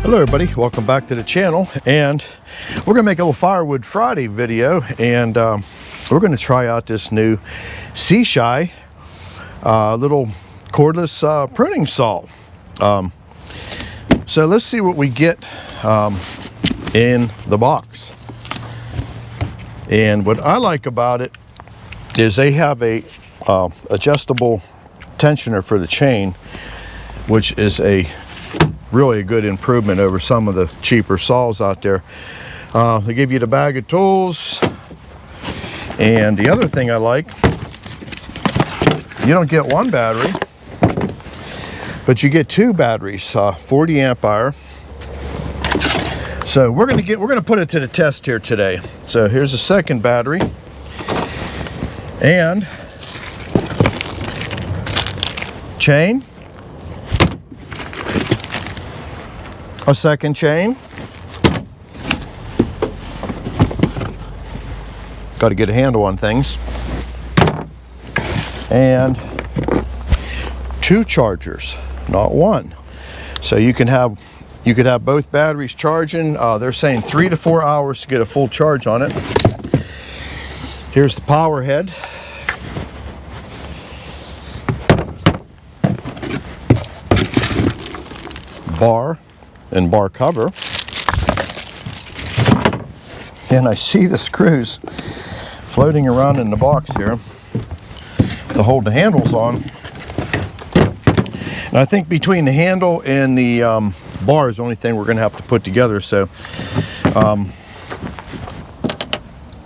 Hello everybody, welcome back to the channel, and we're gonna make a little Firewood Friday video, and we're gonna try out this new C-Shy little cordless pruning saw. So let's see what we get in the box. And what I like about it is they have a adjustable tensioner for the chain, which is really a good improvement over some of the cheaper saws out there. They give you the bag of tools, and the other thing I like, you don't get one battery, but you get two batteries, 40 amp hour. So we're gonna put it to the test here today. So here's the second battery, and chain, a second chain. Got to get a handle on things. And two chargers, not one. So you could have both batteries charging. They're saying 3 to 4 hours to get a full charge on it. Here's the power head. Bar and bar cover, and I see the screws floating around in the box here to hold the handles on. And I think between the handle and the bar is the only thing we're going to have to put together. So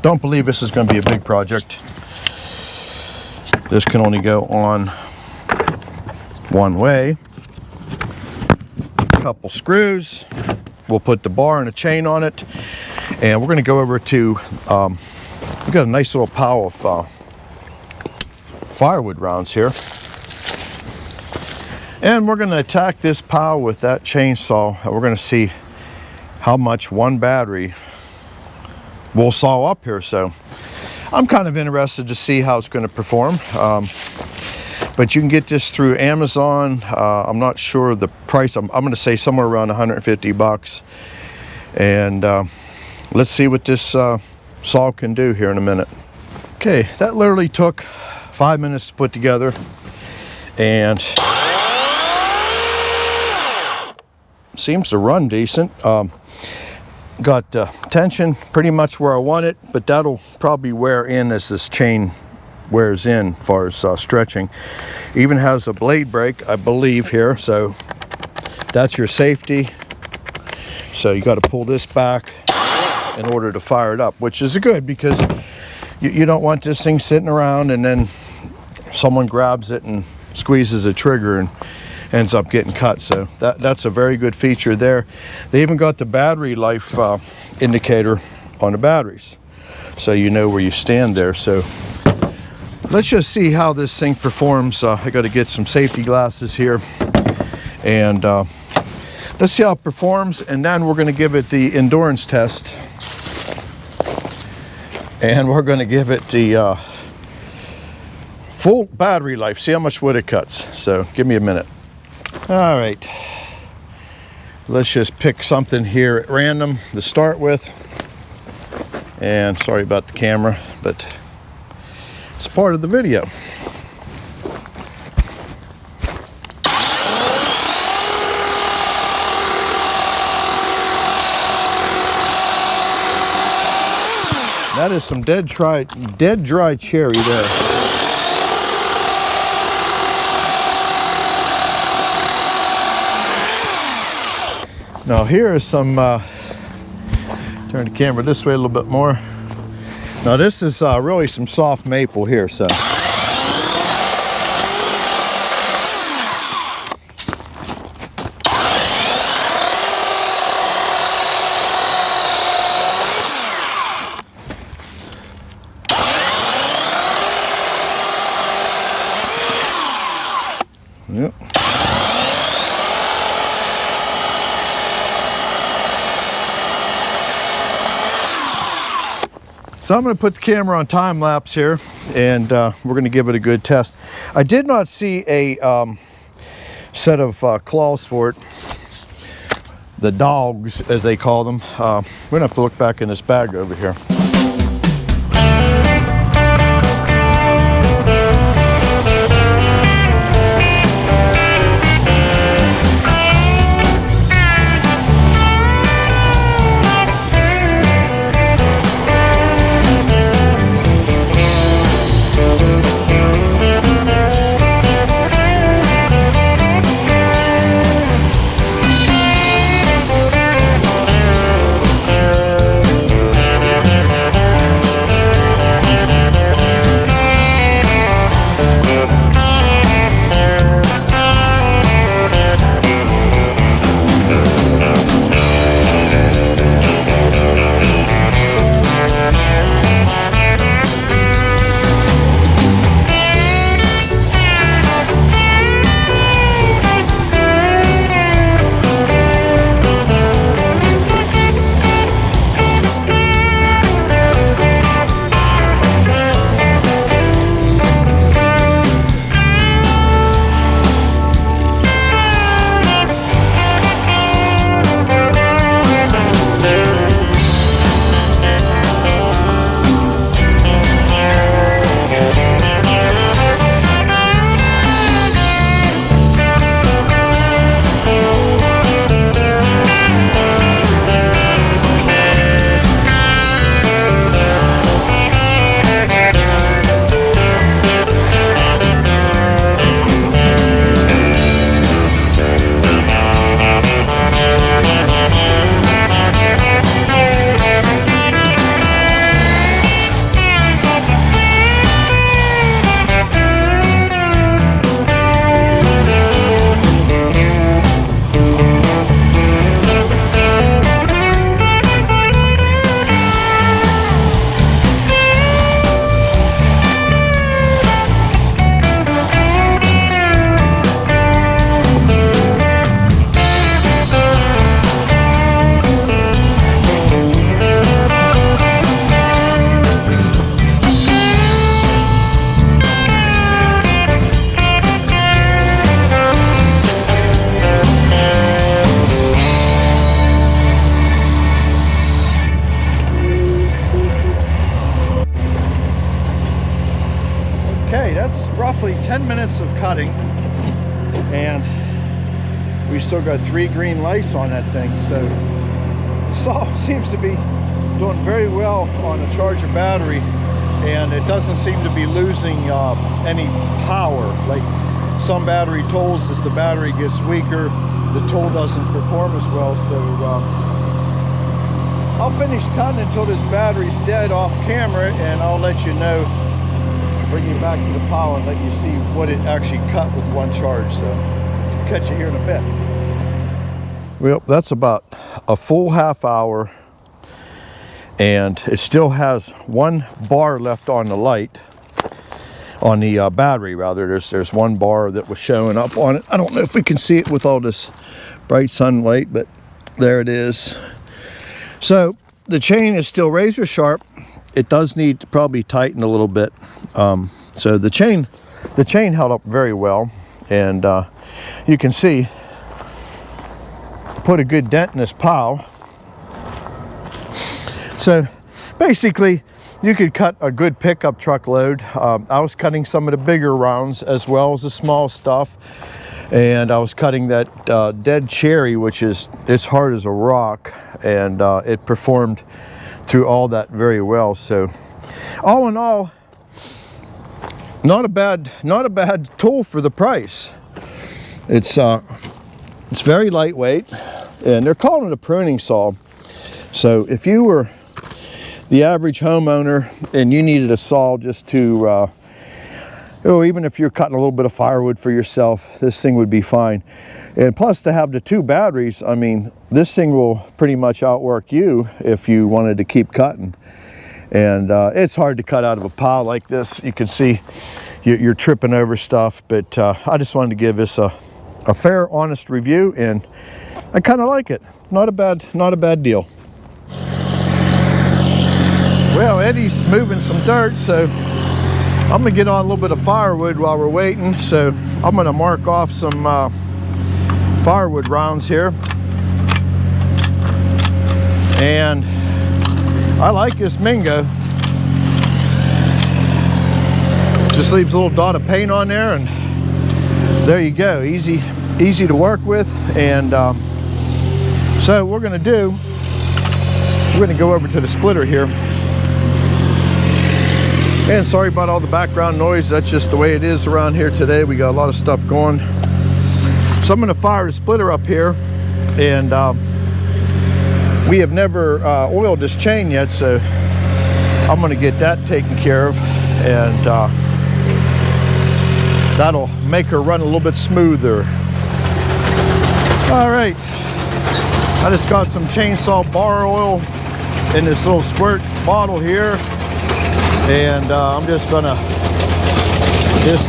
don't believe this is going to be a big project. This can only go on one way. Couple screws, we'll put the bar and a chain on it, and we're going to go over to we got a nice little pile of firewood rounds here, and we're going to attack this pile with that chainsaw, and we're going to see how much one battery will saw up here. So I'm kind of interested to see how it's going to perform. But you can get this through Amazon. I'm not sure the price. I'm going to say somewhere around 150 bucks. And let's see what this saw can do here in a minute. Okay, that literally took 5 minutes to put together. And seems to run decent. Got tension pretty much where I want it, but that'll probably wear in as this chain wears in as far as stretching. Even has a blade brake, I believe, here, so that's your safety. So you got to pull this back in order to fire it up, which is good, because you don't want this thing sitting around and then someone grabs it and squeezes a trigger and ends up getting cut. So that's a very good feature there. They even got the battery life indicator on the batteries, so you know where you stand there. So let's just see how this thing performs. I got to get some safety glasses here, and let's see how it performs, and then we're going to give it the endurance test, and we're going to give it the full battery life, see how much wood it cuts. So give me a minute. All right, let's just pick something here at random to start with, and sorry about the camera, but it's part of the video. That is some dead dry cherry there. Now here is some, turn the camera this way a little bit more. Now this is really some soft maple here, so. Yep. So I'm going to put the camera on time lapse here, and we're going to give it a good test. I did not see a set of claws for it, the dogs, as they call them. We're gonna have to look back in this bag over here. Okay, that's roughly 10 minutes of cutting, and we still got 3 green lights on that thing. So the saw seems to be doing very well on a charger battery, and it doesn't seem to be losing any power. Like some battery tools, as the battery gets weaker, the tool doesn't perform as well. So I'll finish cutting until this battery's dead off camera, and I'll let you know, bring you back to the power and let you see what it actually cut with one charge. So I'll catch you here in a bit. Well, that's about a full half hour, and it still has 1 bar left on the light, on the battery rather. There's 1 bar that was showing up on it. I don't know if we can see it with all this bright sunlight, but there it is. So the chain is still razor sharp. It does need to probably tighten a little bit. So the chain held up very well, and you can see put a good dent in this pile. So basically you could cut a good pickup truck load. I was cutting some of the bigger rounds as well as the small stuff, and I was cutting that dead cherry, which is as hard as a rock, and it performed through all that very well. So all in all, not a bad tool for the price. It's very lightweight, and they're calling it a pruning saw. So if you were the average homeowner and you needed a saw just to even if you're cutting a little bit of firewood for yourself, this thing would be fine. And plus, to have the 2 batteries, I mean, this thing will pretty much outwork you if you wanted to keep cutting. And it's hard to cut out of a pile like this. You can see you're tripping over stuff, but I just wanted to give this a fair, honest review, and I kind of like it. Not a bad deal. Well, Eddie's moving some dirt, so I'm gonna get on a little bit of firewood while we're waiting. So I'm gonna mark off some firewood rounds here. And I like this Mingo. Just leaves a little dot of paint on there, and there you go. Easy to work with. And so what we're going to do, we're going to go over to the splitter here. And sorry about all the background noise. That's just the way it is around here today. We got a lot of stuff going. So I'm going to fire the splitter up here, and we have never oiled this chain yet, so I'm going to get that taken care of, and that'll make her run a little bit smoother. All right, I just got some chainsaw bar oil in this little squirt bottle here, and I'm just gonna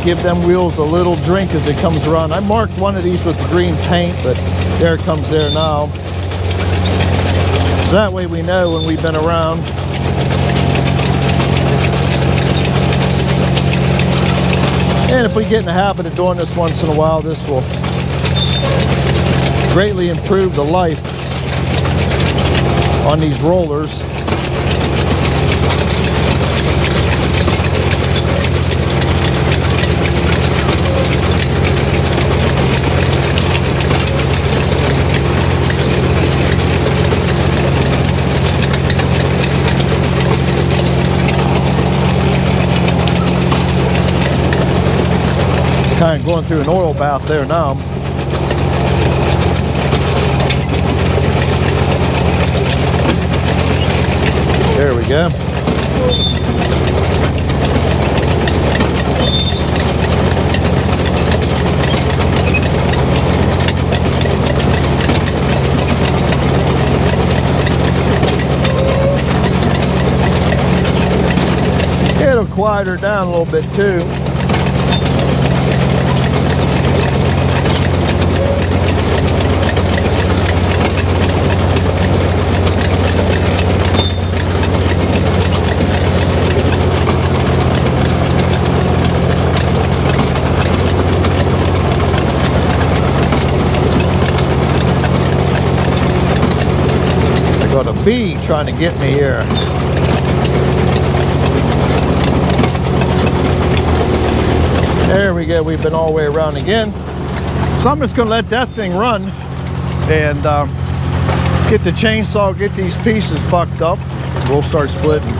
give them wheels a little drink as it comes around. I marked one of these with the green paint, but there it comes there now. So that way we know when we've been around. And if we get in the habit of doing this once in a while, this will greatly improve the life on these rollers. Kind of going through an oil bath there now. There we go. It'll quiet her down a little bit too. Got a bee trying to get me here. There we go. We've been all the way around again. So I'm just going to let that thing run and get the chainsaw, get these pieces bucked up. We'll start splitting.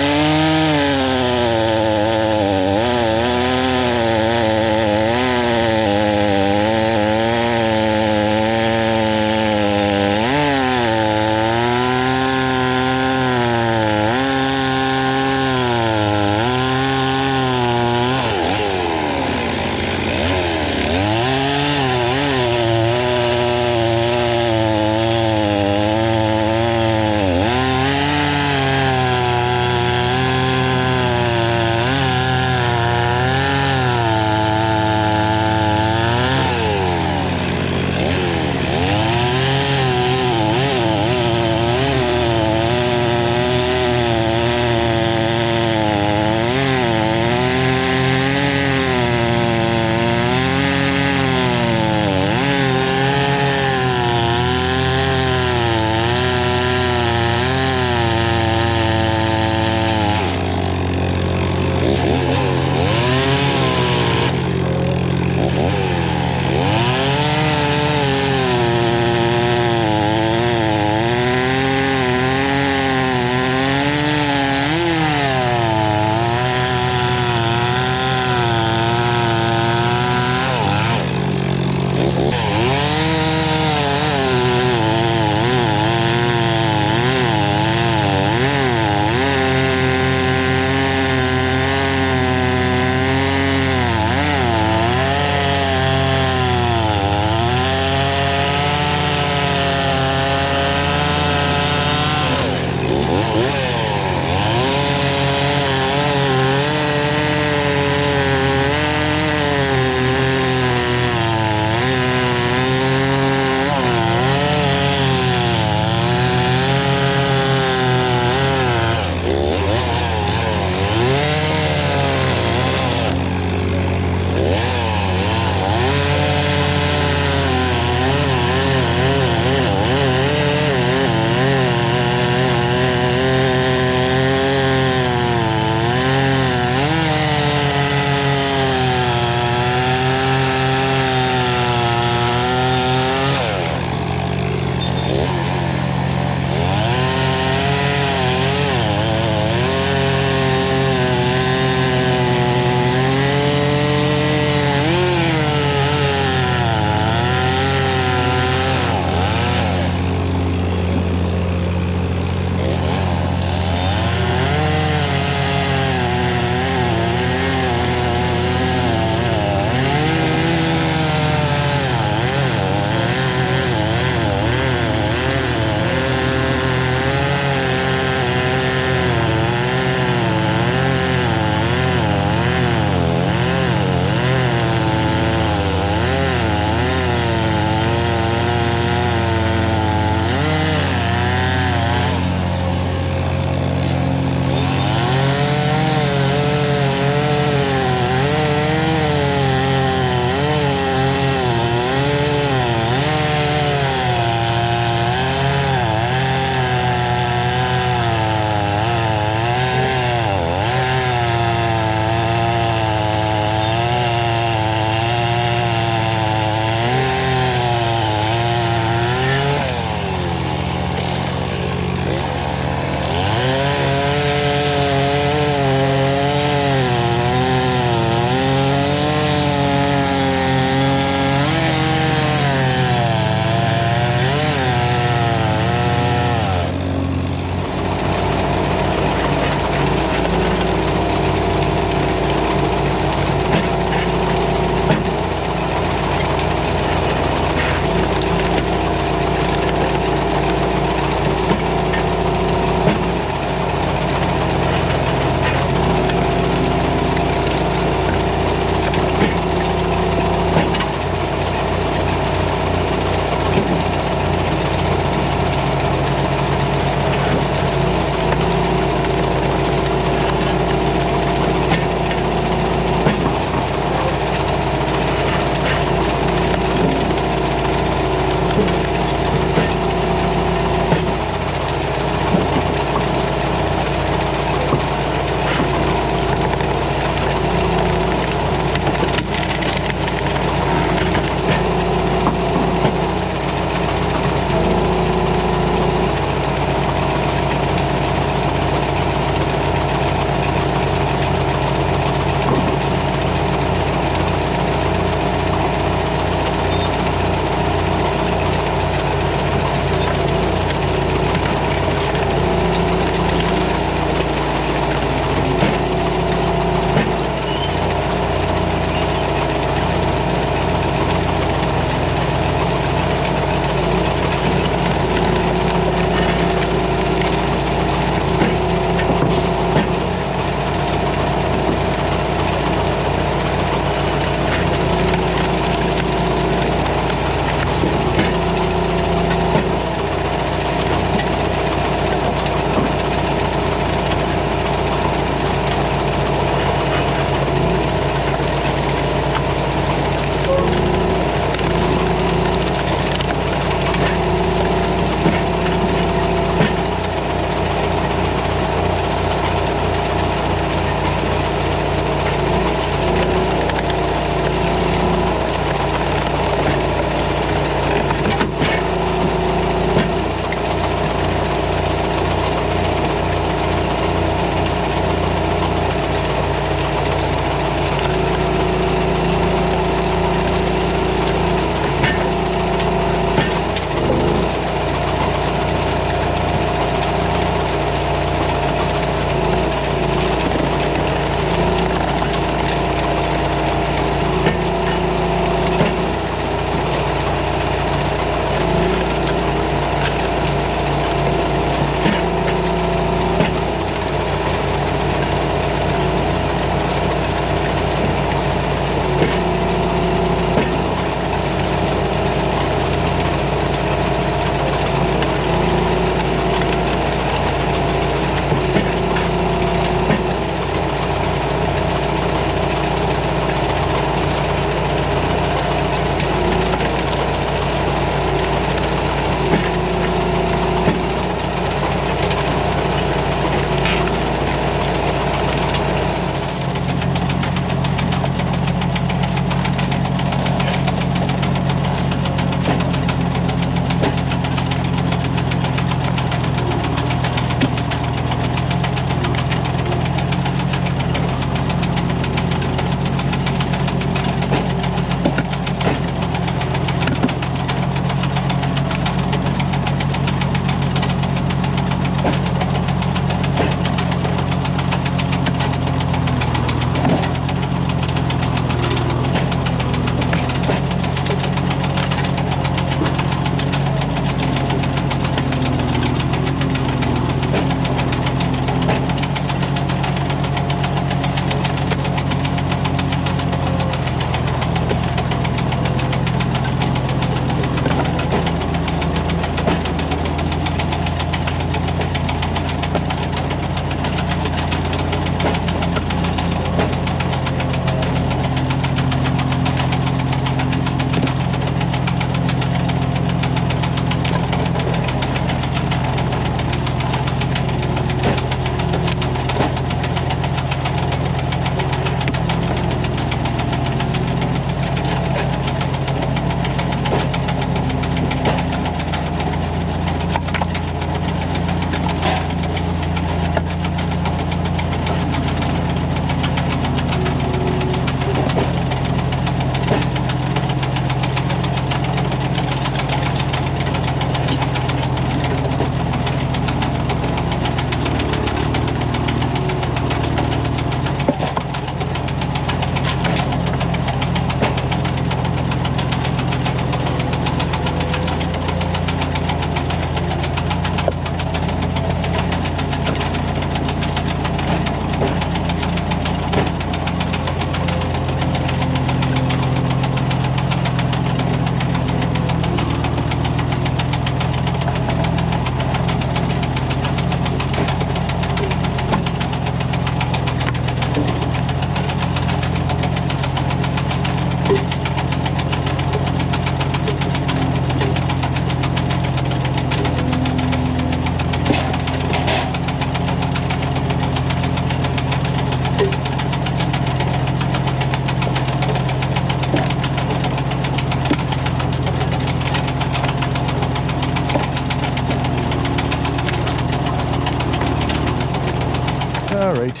All right,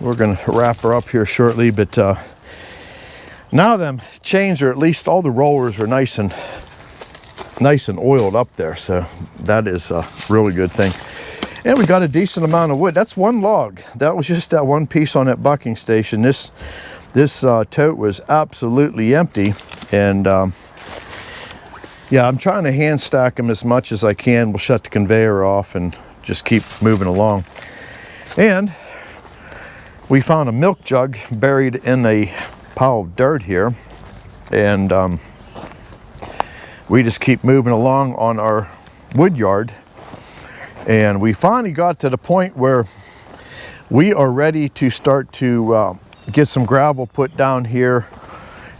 we're gonna wrap her up here shortly, but now them chains are, at least all the rollers are nice and oiled up there, so that is a really good thing. And we got a decent amount of wood. That's one log. That was just that one piece on that bucking station. This tote was absolutely empty, and yeah, I'm trying to hand stack them as much as I can. We'll shut the conveyor off and just keep moving along. And we found a milk jug buried in a pile of dirt here, and we just keep moving along on our wood yard. And we finally got to the point where we are ready to start to get some gravel put down here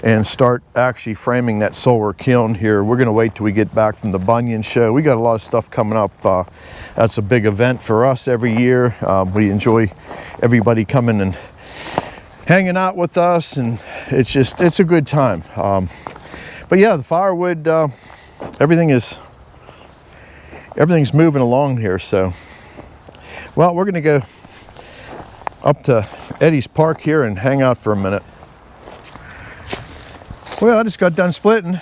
and start actually framing that solar kiln here. We're gonna wait till we get back from the Bunyan show. We got a lot of stuff coming up. That's a big event for us every year. We enjoy everybody coming and hanging out with us, and it's a good time. But yeah, the Firewood, everything's moving along here. So, well, we're gonna go up to Eddie's Park here and hang out for a minute. Well, I just got done splitting.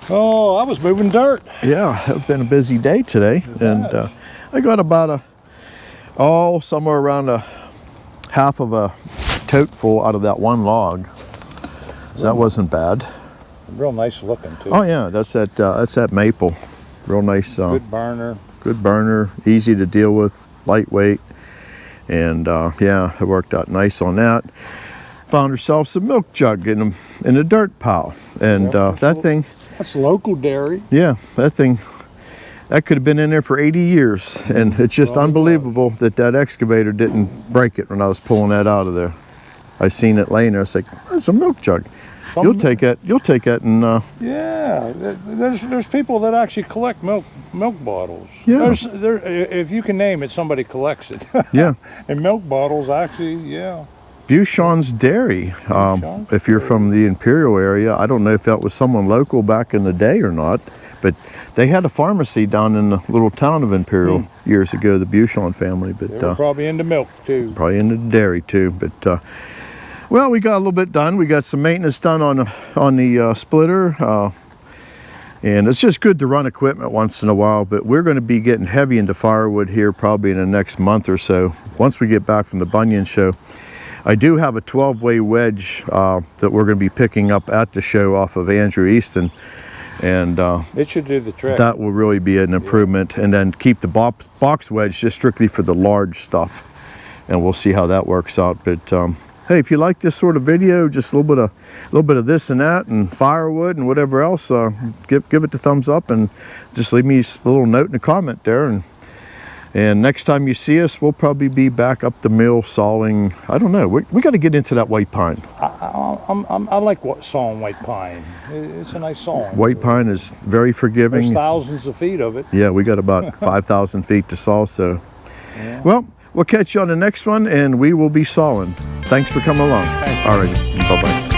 Oh, I was moving dirt. Yeah, it's been a busy day today, and I got about somewhere around a half of a tote full out of that one log. So that wasn't bad. Real nice looking too. Oh yeah, that's that maple. Real nice. Good burner. Good burner, easy to deal with, lightweight, and yeah, it worked out nice on that. Found herself some milk jug in a dirt pile, and that thing. That's local dairy. Yeah, that could have been in there for 80 years, and it's just unbelievable that excavator didn't break it when I was pulling that out of there. I seen it laying there. It's like, it's a milk jug. You'll take it, and yeah, there's people that actually collect milk bottles. Yeah. If you can name it, somebody collects it. Yeah. And milk bottles, actually, yeah. Buchan's Dairy. If you're from the Imperial area, I don't know if that was someone local back in the day or not, but they had a pharmacy down in the little town of Imperial years ago, the Buchan family. But they were probably into milk too. Probably into dairy too. But well, we got a little bit done. We got some maintenance done on the splitter. And it's just good to run equipment once in a while, but we're going to be getting heavy into firewood here probably in the next month or so. Once we get back from the Bunyan show, I do have a 12-way wedge that we're going to be picking up at the show off of Andrew Easton, and it should do the trick. That will really be an improvement. And then keep the box wedge just strictly for the large stuff, and we'll see how that works out. But hey, if you like this sort of video, just a little bit of this and that, and firewood and whatever else, give it the thumbs up, and just leave me a little note in a comment there. And next time you see us, we'll probably be back up the mill sawing. I don't know. We got to get into that white pine. I like sawing white pine. It's a nice sawing. White pine is very forgiving. There's thousands of feet of it. Yeah, we got about 5,000 feet to saw. So, yeah. Well, we'll catch you on the next one, and we will be sawing. Thanks for coming along. All right. Bye-bye.